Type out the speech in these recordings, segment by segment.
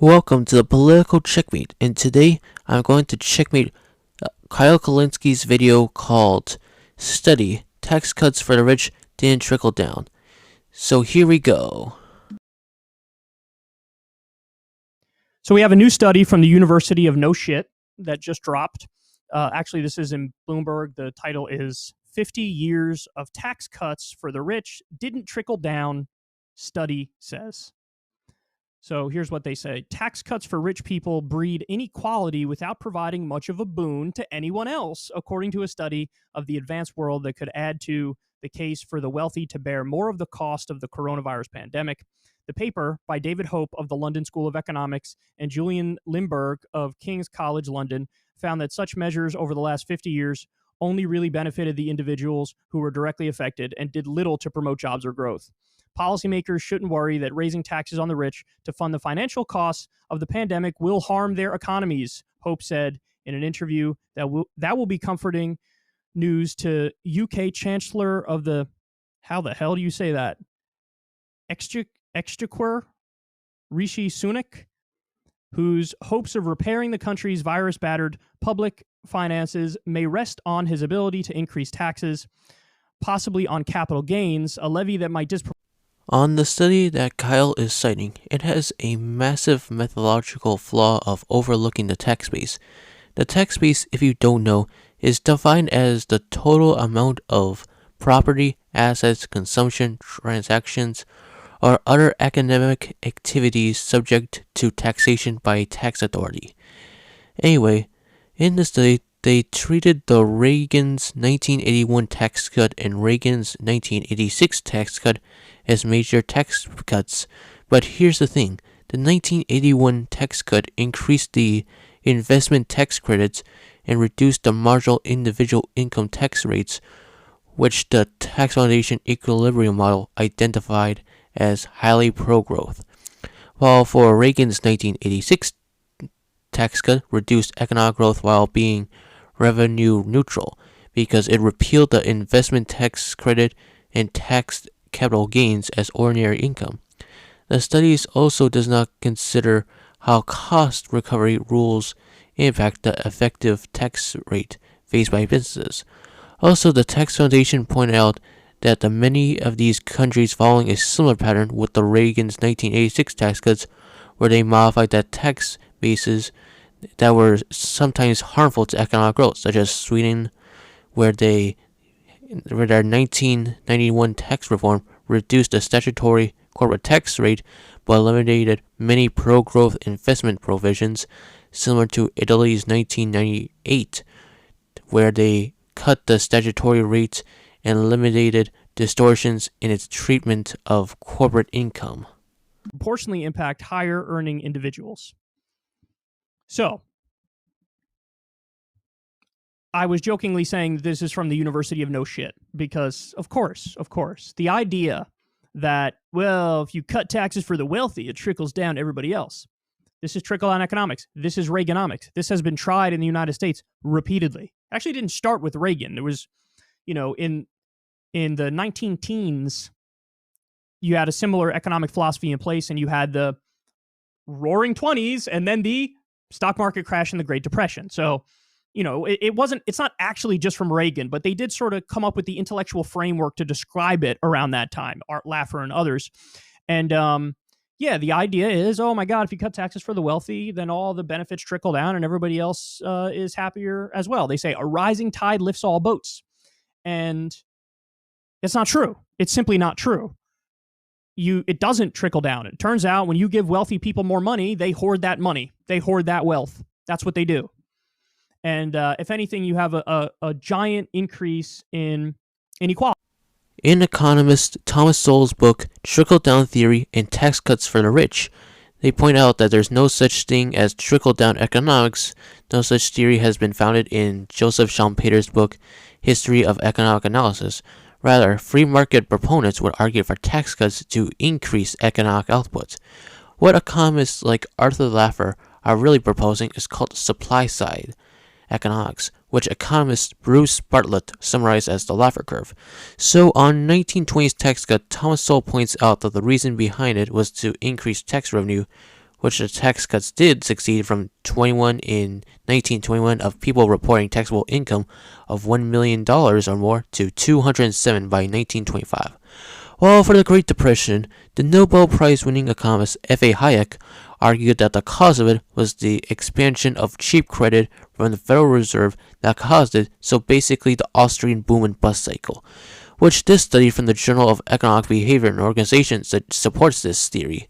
Welcome to the Political Checkmate, and today I'm going to checkmate Kyle Kulinski's video called Study, Tax Cuts for the Rich Didn't Trickle Down. So here we go. So we have a new study from the University of No Shit that just dropped. Actually, this is in Bloomberg. The title is 50 Years of Tax Cuts for the Rich Didn't Trickle Down, Study Says. So here's what they say. Tax cuts for rich people breed inequality without providing much of a boon to anyone else, according to a study of the advanced world that could add to the case for the wealthy to bear more of the cost of the coronavirus pandemic. The paper, by David Hope of the London School of Economics and Julian Limburg of King's College London, found that such measures over the last 50 years only really benefited the individuals who were directly affected and did little to promote jobs or growth. Policymakers shouldn't worry that raising taxes on the rich to fund the financial costs of the pandemic will harm their economies, Hope said in an interview. That will be comforting news to UK Chancellor of the, how the hell do you say that? Exchequer, Rishi Sunak, whose hopes of repairing the country's virus-battered public finances may rest on his ability to increase taxes, possibly on capital gains, a levy that might On the study that Kyle is citing, it has a massive methodological flaw of overlooking the tax base. The tax base, if you don't know, is defined as the total amount of property, assets, consumption, transactions, or other economic activities subject to taxation by a tax authority. Anyway, in the study, they treated the Reagan's 1981 tax cut and Reagan's 1986 tax cut as major tax cuts. But here's the thing. The 1981 tax cut increased the investment tax credits and reduced the marginal individual income tax rates, which the Tax Foundation equilibrium model identified as highly pro-growth. While for Reagan's 1986 tax cut reduced economic growth while being revenue neutral because it repealed the investment tax credit and taxed capital gains as ordinary income. The studies also does not consider how cost recovery rules impact the effective tax rate faced by businesses. Also, the Tax Foundation pointed out that the many of these countries following a similar pattern with the Reagan's 1986 tax cuts, where they modified the tax bases that were sometimes harmful to economic growth, such as Sweden, where their 1991 tax reform reduced the statutory corporate tax rate but eliminated many pro-growth investment provisions, similar to Italy's 1998, where they cut the statutory rates and eliminated distortions in its treatment of corporate income. Proportionally impact higher earning individuals. So, I was jokingly saying this is from the University of No Shit because, of course, the idea that, well, if you cut taxes for the wealthy, it trickles down to everybody else. This is trickle-down economics. This is Reaganomics. This has been tried in the United States repeatedly. Actually, it didn't start with Reagan. There was, in the 19-teens, you had a similar economic philosophy in place, and you had the roaring 20s and then the stock market crash and the Great Depression. So, it's not actually just from Reagan, but they did sort of come up with the intellectual framework to describe it around that time, Art Laffer and others. And the idea is, oh my God, if you cut taxes for the wealthy, then all the benefits trickle down and everybody else is happier as well. They say a rising tide lifts all boats. And it's not true. It's simply not true. It doesn't trickle down. It turns out when you give wealthy people more money, they hoard that money. They hoard that wealth. That's what they do. And if anything, you have a giant increase in inequality. In economist Thomas Sowell's book, Trickle-Down Theory and Tax Cuts for the Rich, they point out that there's no such thing as trickle-down economics. No such theory has been founded in Joseph Schumpeter's book, History of Economic Analysis. Rather, free market proponents would argue for tax cuts to increase economic output. What economists like Arthur Laffer are really proposing is called supply-side economics, which economist Bruce Bartlett summarized as the Laffer curve. So on 1920s tax cut, Thomas Sowell points out that the reason behind it was to increase tax revenue, which the tax cuts did succeed from 21 in 1921 of people reporting taxable income of $1 million or more to 207 by 1925. While for the Great Depression, the Nobel Prize-winning economist F.A. Hayek argued that the cause of it was the expansion of cheap credit from the Federal Reserve that caused it, so basically the Austrian boom and bust cycle, which this study from the Journal of Economic Behavior and Organization supports this theory.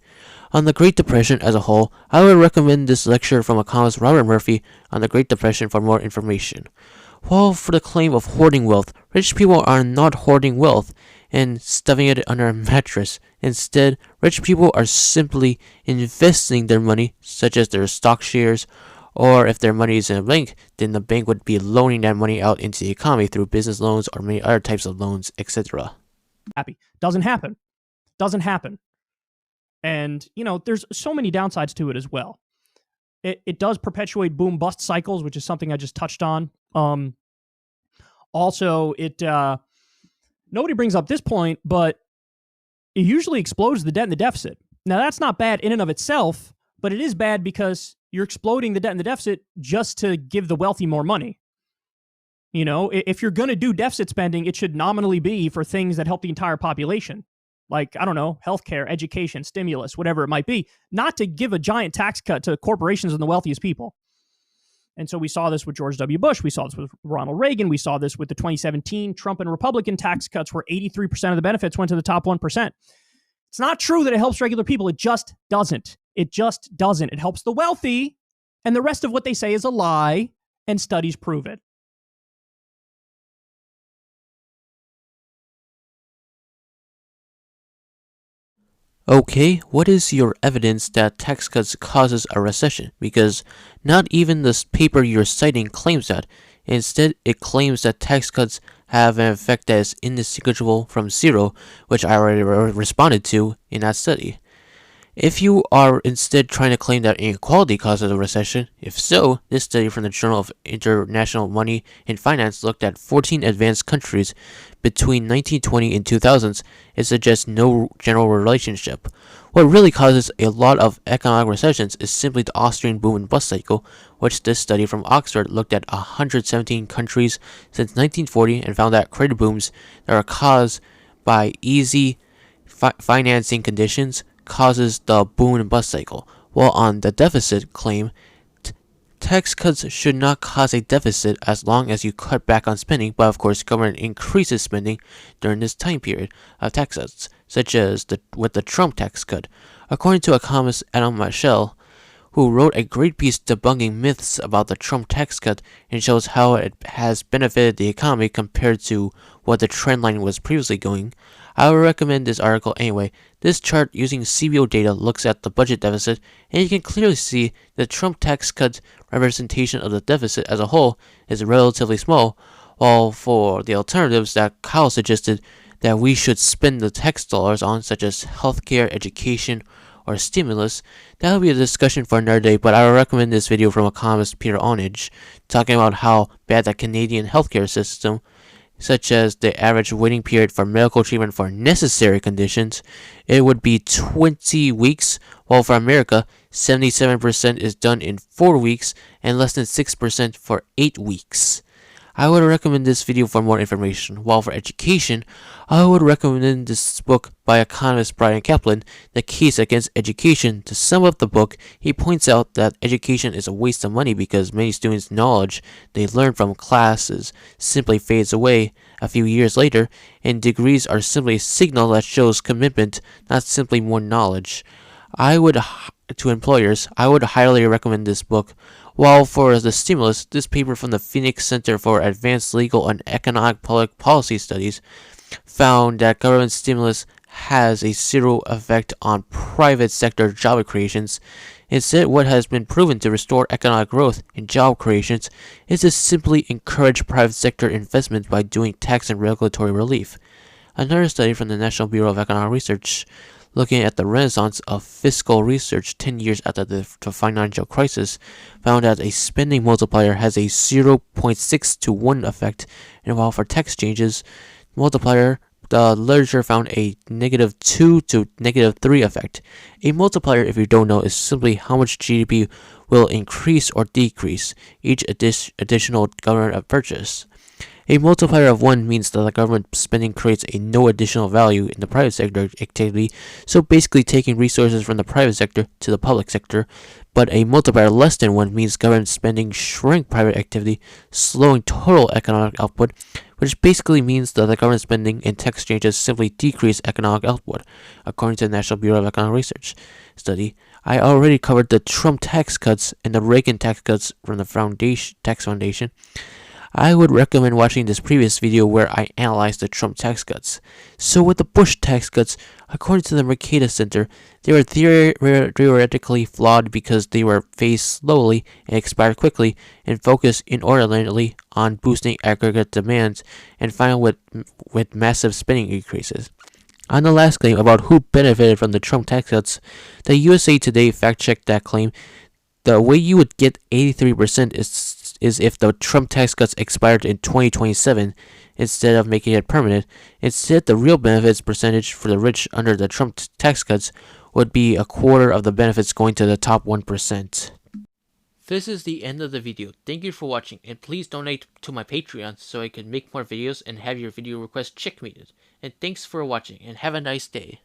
On the Great Depression as a whole, I would recommend this lecture from economist Robert Murphy on the Great Depression for more information. While for the claim of hoarding wealth, rich people are not hoarding wealth and stuffing it under a mattress. Instead, rich people are simply investing their money, such as their stock shares, or if their money is in a bank, then the bank would be loaning that money out into the economy through business loans or many other types of loans, etc. Happy. Doesn't happen. And, there's so many downsides to it as well. It does perpetuate boom-bust cycles, which is something I just touched on. Also, nobody brings up this point, but it usually explodes the debt and the deficit. Now, that's not bad in and of itself, but it is bad because you're exploding the debt and the deficit just to give the wealthy more money. If you're going to do deficit spending, it should nominally be for things that help the entire population. Like, I don't know, healthcare, education, stimulus, whatever it might be, not to give a giant tax cut to corporations and the wealthiest people. And so we saw this with George W. Bush. We saw this with Ronald Reagan. We saw this with the 2017 Trump and Republican tax cuts where 83% of the benefits went to the top 1%. It's not true that it helps regular people. It just doesn't. It helps the wealthy, and the rest of what they say is a lie, and studies prove it. Okay, what is your evidence that tax cuts causes a recession? Because not even this paper you're citing claims that. Instead, it claims that tax cuts have an effect that is indistinguishable from zero, which I already responded to in that study. If you are instead trying to claim that inequality causes a recession, if so, this study from the Journal of International Money and Finance looked at 14 advanced countries between 1920 and 2000s. It suggests no general relationship. What really causes a lot of economic recessions is simply the Austrian boom and bust cycle, which this study from Oxford looked at 117 countries since 1940 and found that credit booms that are caused by easy financing conditions causes the boom and bust cycle, while on the deficit claim, tax cuts should not cause a deficit as long as you cut back on spending, but of course government increases spending during this time period of tax cuts, such as with the Trump tax cut. According to economist Adam Michel, who wrote a great piece debunking myths about the Trump tax cut and shows how it has benefited the economy compared to what the trend line was previously going, I would recommend this article anyway. This chart using CBO data looks at the budget deficit, and you can clearly see the Trump tax cut representation of the deficit as a whole is relatively small, while for the alternatives that Kyle suggested that we should spend the tax dollars on, such as healthcare, education, or stimulus, that will be a discussion for another day, but I would recommend this video from economist Peter Onage, talking about how bad the Canadian healthcare system, such as the average waiting period for medical treatment for necessary conditions, it would be 20 weeks, while for America, 77% is done in 4 weeks and less than 6% for 8 weeks. I would recommend this video for more information, while for education, I would recommend this book by economist Brian Kaplan, The Case Against Education. To sum up the book, he points out that education is a waste of money because many students' knowledge they learn from classes simply fades away a few years later, and degrees are simply a signal that shows commitment, not simply more knowledge. To employers, I would highly recommend this book. While for the stimulus, this paper from the Phoenix Center for Advanced Legal and Economic Public Policy Studies found that government stimulus has a zero effect on private sector job creations. Instead, what has been proven to restore economic growth and job creations is to simply encourage private sector investment by doing tax and regulatory relief. Another study from the National Bureau of Economic Research, looking at the renaissance of fiscal research 10 years after the financial crisis, found that a spending multiplier has a 0.6 to 1 effect, and while for tax changes, multiplier the literature found a -2 to -3 effect. A multiplier, if you don't know, is simply how much GDP will increase or decrease each additional government purchase. A multiplier of 1 means that the government spending creates a no additional value in the private sector activity, so basically taking resources from the private sector to the public sector. But a multiplier less than 1 means government spending shrink private activity, slowing total economic output, which basically means that the government spending and tax changes simply decrease economic output, according to the National Bureau of Economic Research study. I already covered the Trump tax cuts and the Reagan tax cuts from the Tax Foundation. I would recommend watching this previous video where I analyzed the Trump tax cuts. So with the Bush tax cuts, according to the Mercator Center, they were theoretically flawed because they were phased slowly and expired quickly and focused inordinately on boosting aggregate demands and finally with massive spending increases. On the last claim about who benefited from the Trump tax cuts, the USA Today fact-checked that claim. The way you would get 83% is if the Trump tax cuts expired in 2027 instead of making it permanent. Instead, the real benefits percentage for the rich under the Trump tax cuts would be a quarter of the benefits going to the top 1%. This is the end of the video. Thank you for watching, and please donate to my Patreon so I can make more videos and have your video requests checkmated. And thanks for watching, and have a nice day.